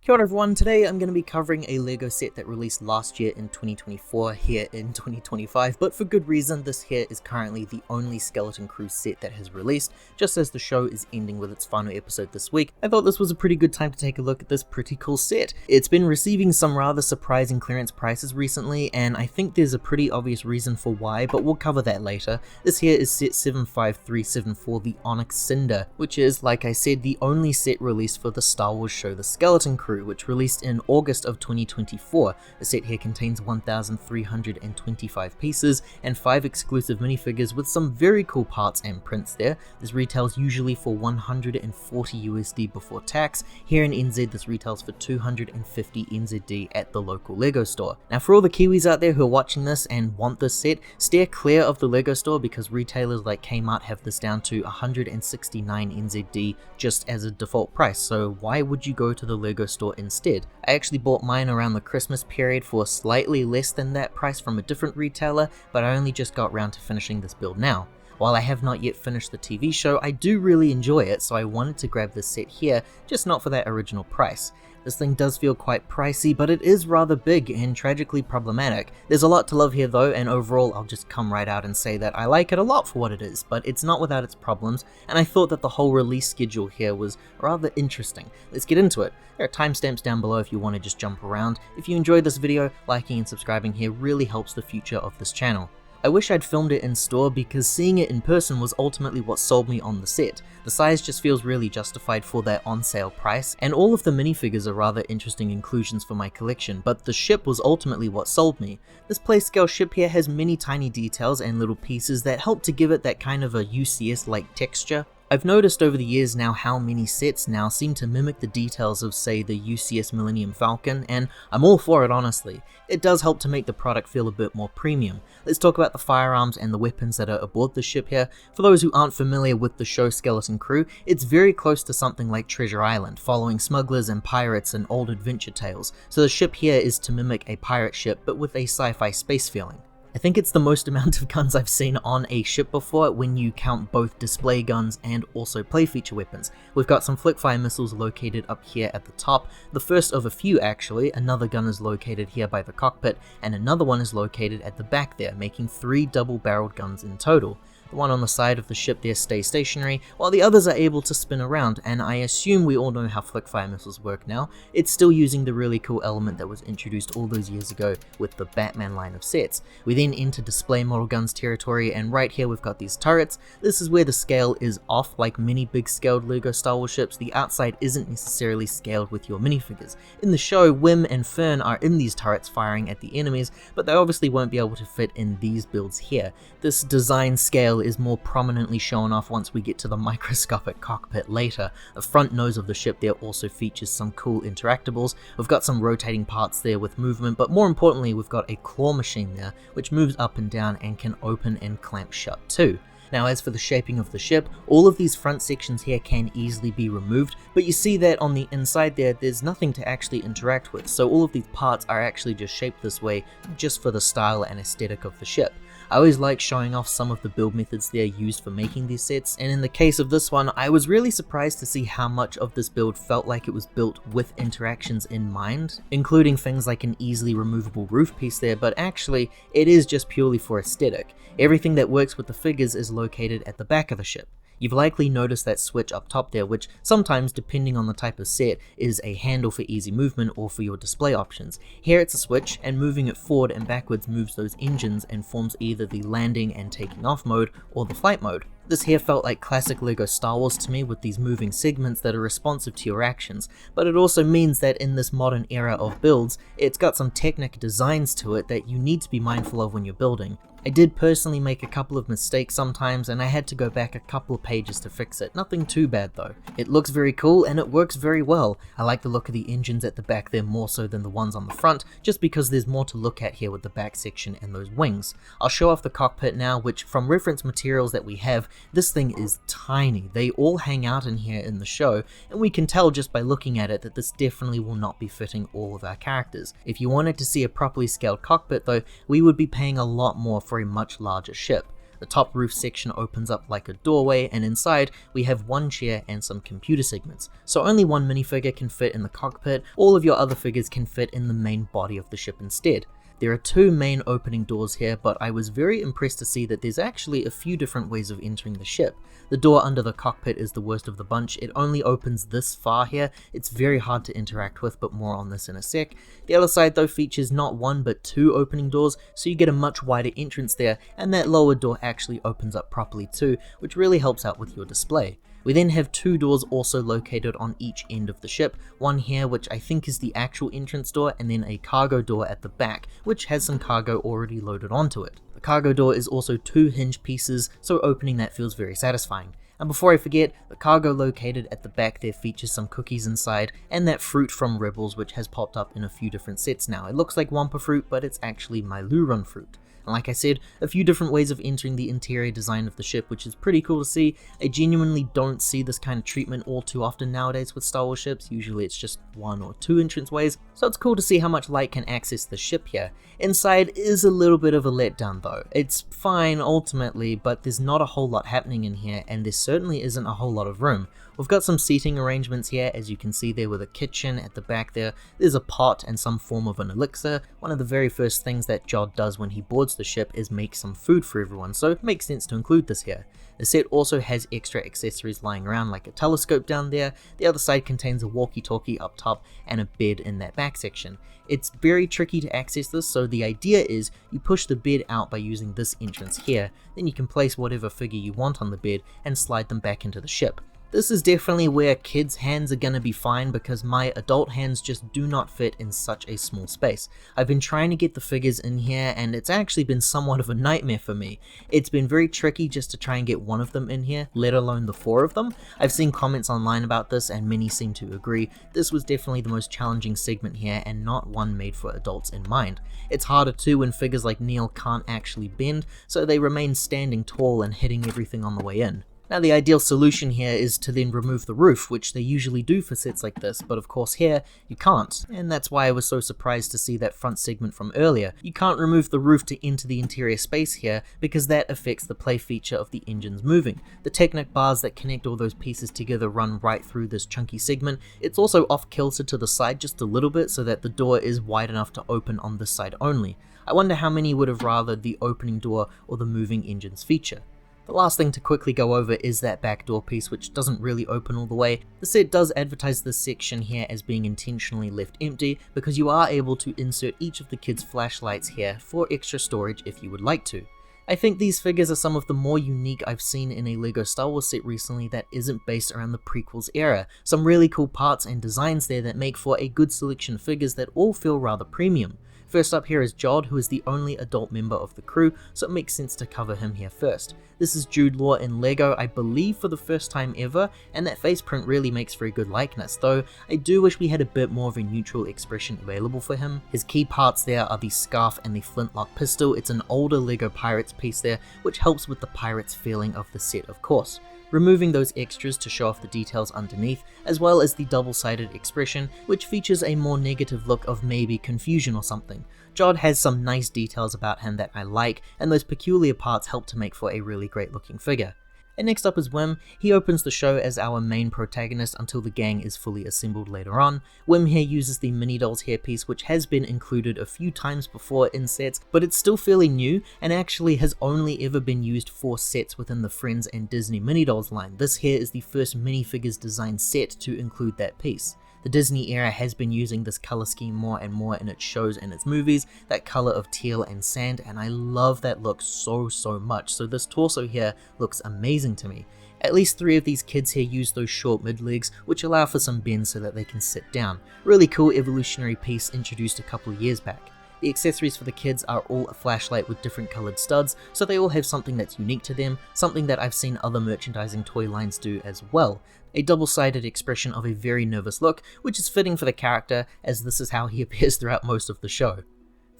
Kia ora everyone, today I'm going to be covering a LEGO set that released last year in 2024 here in 2025, but for good reason. This here is currently the only Skeleton Crew set that has released, just as the show is ending with its final episode this week. I thought this was a pretty good time to take a look at this pretty cool set. It's been receiving some rather surprising clearance prices recently, and I think there's a pretty obvious reason for why, but we'll cover that later. This here is set 75374, the Onyx Cinder, which is, like I said, the only set released for the Star Wars show The Skeleton Crew, which released in August of 2024. The set here contains 1,325 pieces and 5 exclusive minifigures with some very cool parts and prints there. This retails usually for 140 USD before tax. Here in NZ this retails for 250 NZD at the local LEGO store. Now for all the Kiwis out there who are watching this and want this set, steer clear of the LEGO store because retailers like Kmart have this down to 169 NZD just as a default price, so why would you go to the LEGO store instead? I actually bought mine around the Christmas period for slightly less than that price from a different retailer, but I only just got around to finishing this build now. While I have not yet finished the TV show, I do really enjoy it, so I wanted to grab this set here, just not for that original price. This thing does feel quite pricey, but it is rather big and tragically problematic. There's a lot to love here though, and overall I'll just come right out and say that I like it a lot for what it is, but it's not without its problems, and I thought that the whole release schedule here was rather interesting. Let's get into it. There are timestamps down below if you want to just jump around. If you enjoyed this video, liking and subscribing here really helps the future of this channel. I wish I'd filmed it in store because seeing it in person was ultimately what sold me on the set. The size just feels really justified for that on sale price, and all of the minifigures are rather interesting inclusions for my collection, but the ship was ultimately what sold me. This playscale ship here has many tiny details and little pieces that help to give it that kind of a UCS-like texture. I've noticed over the years now how many sets now seem to mimic the details of, say, the UCS Millennium Falcon, and I'm all for it honestly. It does help to make the product feel a bit more premium. Let's talk about the firearms and the weapons that are aboard the ship here. For those who aren't familiar with the show Skeleton Crew, it's very close to something like Treasure Island, following smugglers and pirates and old adventure tales. So the ship here is to mimic a pirate ship, but with a sci-fi space feeling. I think it's the most amount of guns I've seen on a ship before when you count both display guns and also play feature weapons. We've got some flick-fire missiles located up here at the top, the first of a few actually. Another gun is located here by the cockpit, and another one is located at the back there, making 3 double-barreled guns in total. The one on the side of the ship there stays stationary, while the others are able to spin around, and I assume we all know how flick-fire missiles work now. It's still using the really cool element that was introduced all those years ago with the Batman line of sets. We then enter display model guns territory, and right here we've got these turrets. This is where the scale is off. Like many big scaled LEGO Star Wars ships, the outside isn't necessarily scaled with your minifigures. In the show, Wim and Fern are in these turrets firing at the enemies, but they obviously won't be able to fit in these builds here. This design scale is more prominently shown off once we get to the microscopic cockpit later. The front nose of the ship there also features some cool interactables. We've got some rotating parts there with movement, but more importantly we've got a claw machine there which moves up and down and can open and clamp shut too. Now as for the shaping of the ship, all of these front sections here can easily be removed, but you see that on the inside there's nothing to actually interact with, so all of these parts are actually just shaped this way just for the style and aesthetic of the ship. I always like showing off some of the build methods they are used for making these sets, and in the case of this one, I was really surprised to see how much of this build felt like it was built with interactions in mind, including things like an easily removable roof piece there, but actually, it is just purely for aesthetic. Everything that works with the figures is located at the back of the ship. You've likely noticed that switch up top there, which sometimes, depending on the type of set, is a handle for easy movement or for your display options. Here it's a switch, and moving it forward and backwards moves those engines and forms either the landing and taking off mode or the flight mode. This here felt like classic LEGO Star Wars to me, with these moving segments that are responsive to your actions, but it also means that in this modern era of builds, it's got some technical designs to it that you need to be mindful of when you're building. I did personally make a couple of mistakes sometimes, and I had to go back a couple of pages to fix it. Nothing too bad though. It looks very cool and it works very well. I like the look of the engines at the back there more so than the ones on the front, just because there's more to look at here with the back section and those wings. I'll show off the cockpit now, which from reference materials that we have, this thing is tiny. They all hang out in here in the show, and we can tell just by looking at it that this definitely will not be fitting all of our characters. If you wanted to see a properly scaled cockpit though, we would be paying a lot more for a much larger ship. The top roof section opens up like a doorway, and inside we have one chair and some computer segments. So only one minifigure can fit in the cockpit, all of your other figures can fit in the main body of the ship instead. There are two main opening doors here, but I was very impressed to see that there's actually a few different ways of entering the ship. The door under the cockpit is the worst of the bunch. It only opens this far here. It's very hard to interact with, but more on this in a sec. The other side though features not one but two opening doors, so you get a much wider entrance there, and that lower door actually opens up properly too, which really helps out with your display. We then have two doors also located on each end of the ship, one here which I think is the actual entrance door, and then a cargo door at the back which has some cargo already loaded onto it. The cargo door is also two hinge pieces, so opening that feels very satisfying. And before I forget, the cargo located at the back there features some cookies inside, and that fruit from Rebels which has popped up in a few different sets now. It looks like Wampa fruit, but it's actually Mylurun fruit. And like I said, a few different ways of entering the interior design of the ship, which is pretty cool to see. I genuinely don't see this kind of treatment all too often nowadays with Star Wars ships. Usually it's just one or two entrance ways, so it's cool to see how much light can access the ship here. Inside is a little bit of a letdown though. It's fine ultimately, but there's not a whole lot happening in here, and there certainly isn't a whole lot of room. We've got some seating arrangements here, as you can see there, with a kitchen at the back there. There's a pot and some form of an elixir. One of the very first things that Jod does when he boards the ship is make some food for everyone, so it makes sense to include this here. The set also has extra accessories lying around, like a telescope down there. The other side contains a walkie-talkie up top and a bed in that back section. It's very tricky to access this, so the idea is you push the bed out by using this entrance here, then you can place whatever figure you want on the bed and slide them back into the ship. This is definitely where kids' hands are gonna be fine, because my adult hands just do not fit in such a small space. I've been trying to get the figures in here, and it's actually been somewhat of a nightmare for me. It's been very tricky just to try and get one of them in here, let alone the four of them. I've seen comments online about this, and many seem to agree. This was definitely the most challenging segment here, and not one made for adults in mind. It's harder too when figures like Neel can't actually bend, so they remain standing tall and hitting everything on the way in. Now the ideal solution here is to then remove the roof, which they usually do for sets like this, but of course here, you can't, and that's why I was so surprised to see that front segment from earlier. You can't remove the roof to enter the interior space here, because that affects the play feature of the engines moving. The Technic bars that connect all those pieces together run right through this chunky segment. It's also off kilter to the side just a little bit, so that the door is wide enough to open on this side only. I wonder how many would have rathered the opening door or the moving engines feature. The last thing to quickly go over is that back door piece, which doesn't really open all the way. The set does advertise this section here as being intentionally left empty, because you are able to insert each of the kids' flashlights here for extra storage if you would like to. I think these figures are some of the more unique I've seen in a LEGO Star Wars set recently that isn't based around the prequels era. Some really cool parts and designs there that make for a good selection of figures that all feel rather premium. First up here is Jod, who is the only adult member of the crew, so it makes sense to cover him here first. This is Jude Law in LEGO, I believe for the first time ever, and that face print really makes for a good likeness, though I do wish we had a bit more of a neutral expression available for him. His key parts there are the scarf and the flintlock pistol. It's an older LEGO Pirates piece there, which helps with the Pirates feeling of the set of course. Removing those extras to show off the details underneath, as well as the double-sided expression, which features a more negative look of maybe confusion or something. Jod has some nice details about him that I like, and those peculiar parts help to make for a really great looking figure. And next up is Wim. He opens the show as our main protagonist until the gang is fully assembled later on. Wim here uses the Mini Dolls hairpiece, which has been included a few times before in sets, but it's still fairly new and actually has only ever been used for sets within the Friends and Disney Mini Dolls line. This here is the first minifigures design set to include that piece. The Disney era has been using this color scheme more and more in its shows and its movies, that color of teal and sand, and I love that look so much, so this torso here looks amazing to me. At least 3 of these kids here use those short mid legs, which allow for some bend so that they can sit down. Really cool evolutionary piece introduced a couple of years back. The accessories for the kids are all a flashlight with different colored studs, so they all have something that's unique to them, something that I've seen other merchandising toy lines do as well. A double-sided expression of a very nervous look, which is fitting for the character, as this is how he appears throughout most of the show.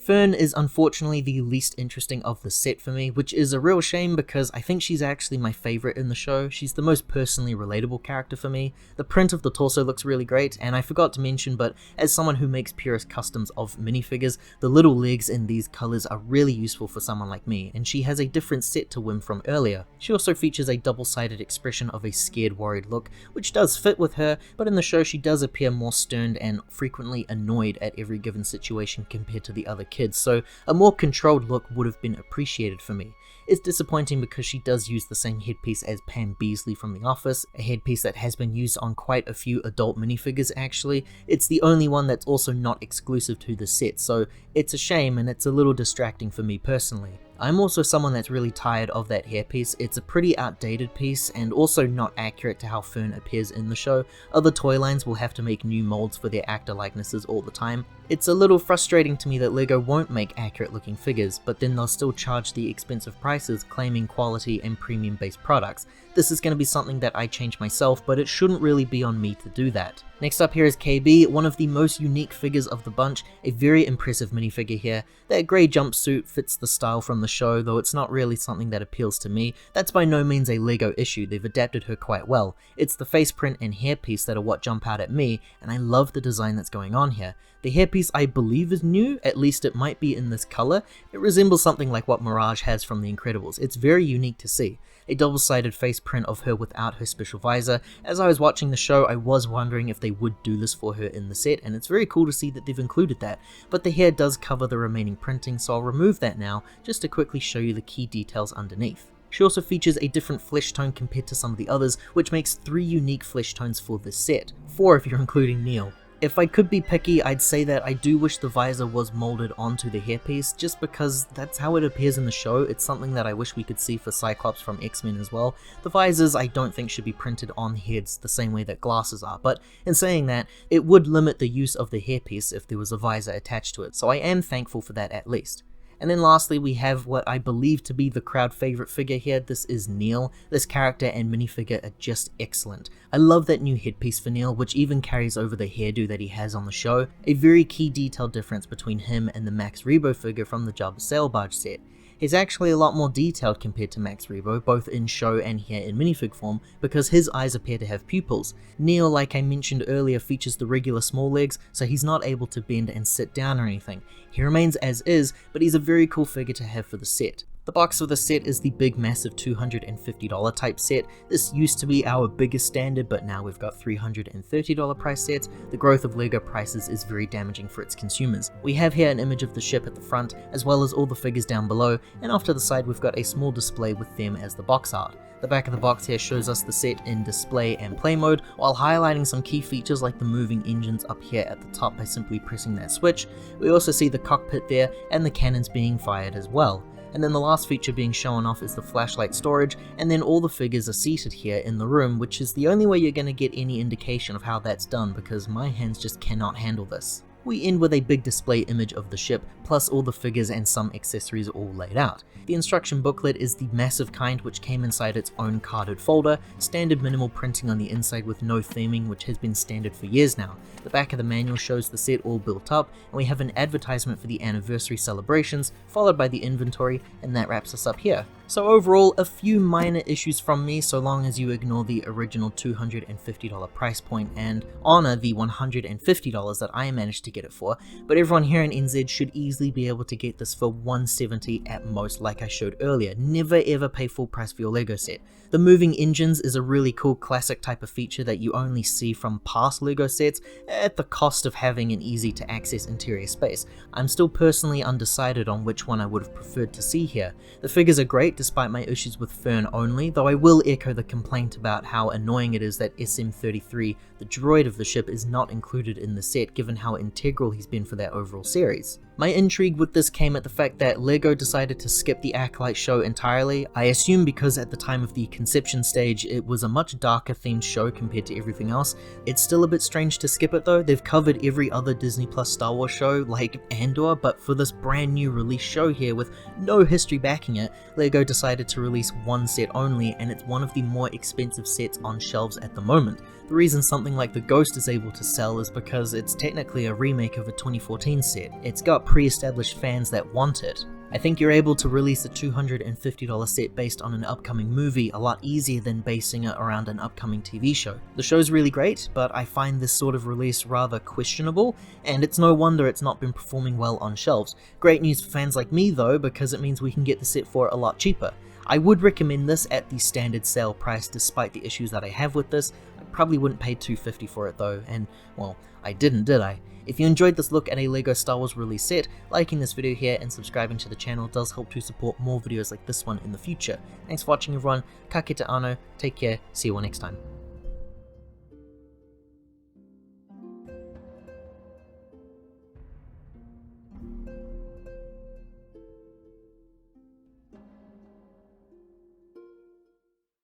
Fern is unfortunately the least interesting of the set for me, which is a real shame because I think she's actually my favorite in the show. She's the most personally relatable character for me. The print of the torso looks really great, and I forgot to mention, but as someone who makes purist customs of minifigures, the little legs in these colors are really useful for someone like me, and she has a different set to Wim from earlier. She also features a double-sided expression of a scared, worried look, which does fit with her, but in the show she does appear more stern and frequently annoyed at every given situation compared to the other kids, so a more controlled look would have been appreciated for me. It's disappointing because she does use the same headpiece as Pam Beesly from The Office, a headpiece that has been used on quite a few adult minifigures actually. It's the only one that's also not exclusive to the set, so it's a shame and it's a little distracting for me personally. I'm also someone that's really tired of that hairpiece. It's a pretty outdated piece and also not accurate to how Fern appears in the show. Other toy lines will have to make new molds for their actor likenesses all the time. It's a little frustrating to me that LEGO won't make accurate looking figures, but then they'll still charge the expensive prices claiming quality and premium based products. This is going to be something that I change myself, but it shouldn't really be on me to do that. Next up here is KB, one of the most unique figures of the bunch, a very impressive minifigure here. That grey jumpsuit fits the style from the show, though it's not really something that appeals to me. That's by no means a LEGO issue, they've adapted her quite well. It's the face print and hairpiece that are what jump out at me, and I love the design that's going on here. The hairpiece I believe is new, at least it might be in this color. It resembles something like what Mirage has from The Incredibles. It's very unique to see. A double-sided face print of her without her special visor. As I was watching the show, I was wondering if they would do this for her in the set, and it's very cool to see that they've included that. But the hair does cover the remaining printing, so I'll remove that now, just to quickly show you the key details underneath. She also features a different flesh tone compared to some of the others, which makes 3 unique flesh tones for this set. 4 if you're including Neel. If I could be picky, I'd say that I do wish the visor was molded onto the hairpiece, just because that's how it appears in the show. It's something that I wish we could see for Cyclops from X-Men as well. The visors I don't think should be printed on heads the same way that glasses are, but in saying that, it would limit the use of the hairpiece if there was a visor attached to it, so I am thankful for that at least. And then lastly, we have what I believe to be the crowd favorite figure here. This is Neel. This character and minifigure are just excellent. I love that new headpiece for Neel, which even carries over the hairdo that he has on the show. A very key detail difference between him and the Max Rebo figure from the Jabba Sail Barge set. He's actually a lot more detailed compared to Max Rebo, both in show and here in minifig form, because his eyes appear to have pupils. Neel, like I mentioned earlier, features the regular small legs, so he's not able to bend and sit down or anything. He remains as is, but he's a very cool figure to have for the set. The box of the set is the big massive $250 type set. This used to be our biggest standard, but now we've got $330 price sets. The growth of LEGO prices is very damaging for its consumers. We have here an image of the ship at the front, as well as all the figures down below, and off to the side we've got a small display with them as the box art. The back of the box here shows us the set in display and play mode, while highlighting some key features like the moving engines up here at the top by simply pressing that switch. We also see the cockpit there, and the cannons being fired as well. And then the last feature being shown off is the flashlight storage, and then all the figures are seated here in the room, which is the only way you're going to get any indication of how that's done, because my hands just cannot handle this. We end with a big display image of the ship, plus all the figures and some accessories all laid out. The instruction booklet is the massive kind, which came inside its own carded folder, standard minimal printing on the inside with no theming, which has been standard for years now. The back of the manual shows the set all built up, and we have an advertisement for the anniversary celebrations, followed by the inventory, and that wraps us up here. So overall, a few minor issues from me, so long as you ignore the original $250 price point and honor the $150 that I managed to get it for, but everyone here in NZ should easily be able to get this for $170 at most, like I showed earlier. Never ever pay full price for your LEGO set. The moving engines is a really cool classic type of feature that you only see from past LEGO sets at the cost of having an easy to access interior space. I'm still personally undecided on which one I would have preferred to see here. The figures are great despite my issues with Fern only, though I will echo the complaint about how annoying it is that SM-33, the droid of the ship, is not included in the set given how integral he's been for that overall series. My intrigue with this came at the fact that LEGO decided to skip the Acolyte show entirely. I assume because at the time of the conception stage it was a much darker themed show compared to everything else. It's still a bit strange to skip it though. They've covered every other Disney Plus Star Wars show like Andor, but for this brand new release show here with no history backing it, LEGO decided to release one set only, and it's one of the more expensive sets on shelves at the moment. The reason something like the Ghost is able to sell is because it's technically a remake of a 2014 set. It's got pre-established fans that want it. I think you're able to release a $250 set based on an upcoming movie a lot easier than basing it around an upcoming TV show. The show's really great, but I find this sort of release rather questionable, and it's no wonder it's not been performing well on shelves. Great news for fans like me though, because it means we can get the set for a lot cheaper. I would recommend this at the standard sale price despite the issues that I have with this. I probably wouldn't pay $250 for it though, and well, I didn't, did I? If you enjoyed this look at a LEGO Star Wars release set, liking this video here and subscribing to the channel does help to support more videos like this one in the future. Thanks for watching everyone, ka kite anō, take care, see you all next time.